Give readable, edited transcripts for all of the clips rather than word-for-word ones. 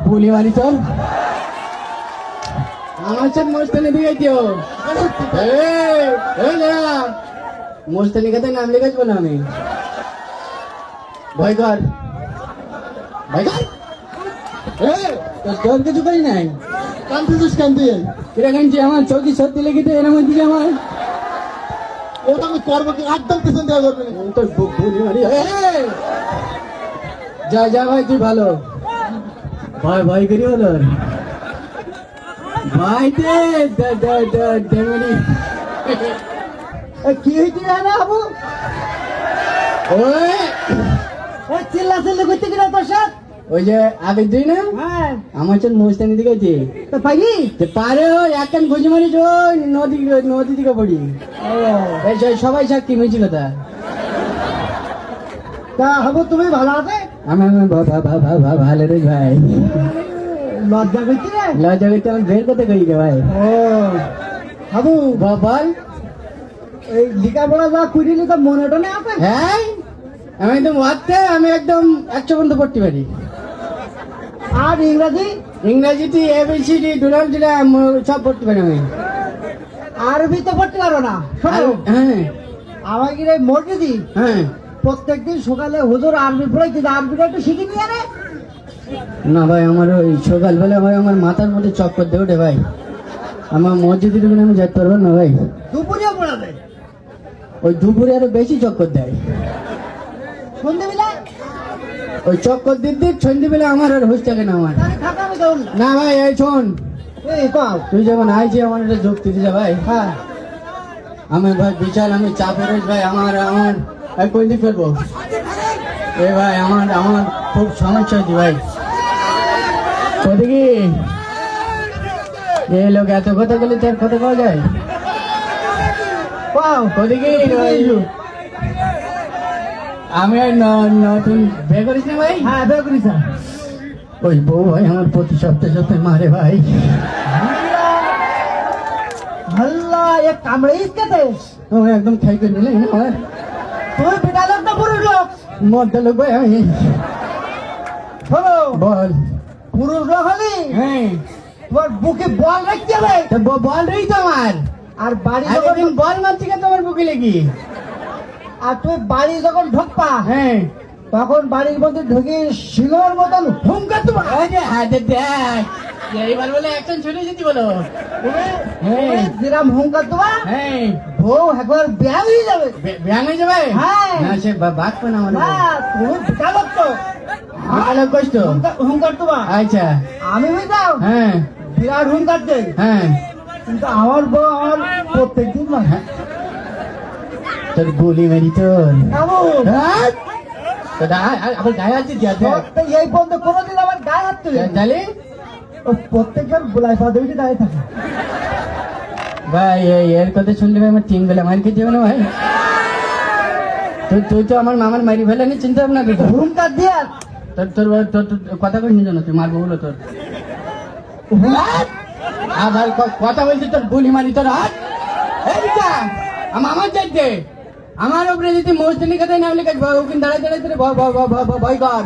बोली वाली चल আমার মোস্তানি দিয়েছো মোস্তানি কথা নাম লিখাচ্ছ না আমি ভয় কর ভয় কর তোর কিছু করি নাই কান্দিস কেন দিয়ে কিরা কানছি আমার চৌকি সত্যি লেগেছে এরকম দিকে আমার ওটা আমি করবো কি একদম পিছন দেওয়া করবে তোর বলি মারি যা যা ভাই তুই ভালো ভয় ভয় করি হলো ভাই কি হয়েছে জানা আবু ওই চিল্লা চিল্লি করতে কিনা তোর সাথে ওই যে আগের দিন না হ্যাঁ আমার চল মোস্তানি দিকে আছে তো পাইলি পারে ওই এক কান খুঁজে মারিস ওই নদী দিকে পড়ি সবাই সাক্ষী মিছি কথা তা হবো তুমি ভালো আছে আমার ভালো রে ভাই লজ্জা করছি রে লজ্জা করতে আমার বের করতে করি রে ভাই ও হাবু বল এই লেখাপড়া যা করিনি তো মনে টনে আছে হ্যাঁ আমি একদম ওয়াতে আমি একদম 100 পর্যন্ত পড়তে পারি আর ইংরাজি ইংরেজিতে এবিসিডি দুলাম যেটা সব পড়তে পারি আমি আরবি তো পড়তে পারো না শোনো হ্যাঁ আমাকে রে মসজিদি হ্যাঁ প্রত্যেকদিন সকালে হুজুর আরবি পড়াইতে আরবিটা একটু শিখে নিয়ে রে না ভাই আমার ওই সকালবেলা ভাই আমার মাথার মধ্যে চক্কর দিয়ে ওঠে ভাই আমার মসজিদের দিকে আমি যেতে পারবো না ভাই দুপুরেও পড়াবে ওই দুপুরে আরো বেশি চক্কর দেয় সন্ধ্যেবেলা ওই চক্কর দিতে সন্ধ্যেবেলা আমার আর হুঁশ থাকে না আমার তাহলে থাকা আমি যাবো না না ভাই এই শোন এই পাও তুই যেমন আইছি আমার একটা যুক্তি দিতে ভাই হ্যাঁ আমি ভাই বিশাল আমি চাপে রয়েছি ভাই আমার আমি কোন দিক ফেলবো এ ভাই আমার খুব সমস্যা হচ্ছে ভাই ওদিকে এই লোক এত কথা বলে তার কথা পাওয়া যায় পাও ওদিকে আমি আর নতুন বিয়ে করিস না ভাই হ্যাঁ বের করিস ওই বউ ভাই আমার প্রতি সপ্তাহে মারে ভাই আল্লাহ এ কামড়ে ইসকেতে আমি একদম খাই করে নিলে না ভাই তুই বেটা লোক না পুরুষ লোক মদ্দা লোক ভাই আমি শোনো বল পুরুষ লোক হলি হ্যাঁ তোমার বুকে বল রাখতে হবে তো বল রই তো আমার আর বাড়ি আর যখন একদিন বল মারছি কে তোমার বুকে লেগি আর তুই বাড়ি যখন ঢুকবা হ্যাঁ তখন বাড়ির মধ্যে ঢুকে সিংহর মতন হুমকা তোমার ওই যে হাতে দেখ এইবার বলে অ্যাকশন ছুটে যেতে বলো হ্যাঁ যেরাম হুমকা তোমার হ্যাঁ বউ একবার বিয়া হয়ে যাবে ব্যাং হয়ে যাবে হ্যাঁ। না সে বাঁচবে না আমার না তুমি বেটা লোক তো ভালো কষ্ট হুমকার তোমার আচ্ছা আমি বুঝলাম হ্যাঁ বিরাট হুমকার দেয় হ্যাঁ কিন্তু আমার বউ আমার প্রত্যেকদিন মানে তোর গুলি মেরি তোর কেমন হ্যাঁ? তো আবার গায়ে আছে এই পর্যন্ত কোনোদিন আমার গায়ে হাত তুলে জালি ও প্রত্যেকবার গোলায় পা দেবে দাঁড়িয়ে থাকে ভাই এর কথা শুনলে ভাই আমার 3 বেলা মার খেতে হবে না ভাই তুই তো আমার মামার মারি ফেলে নি চিন্তা ভাবনা করতো হুমকার দিয়ে তোর কথা কই জানো তুই মারবো বলো তোর আবার কথা বলছি তোর গুলি মারি তোর হাত আমার চাইতে আমার উপরে যদি মোস্তানি কথাই নাম লেখা ওখানে দাঁড়ায় দাঁড়ায় ভয় কর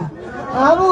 আবু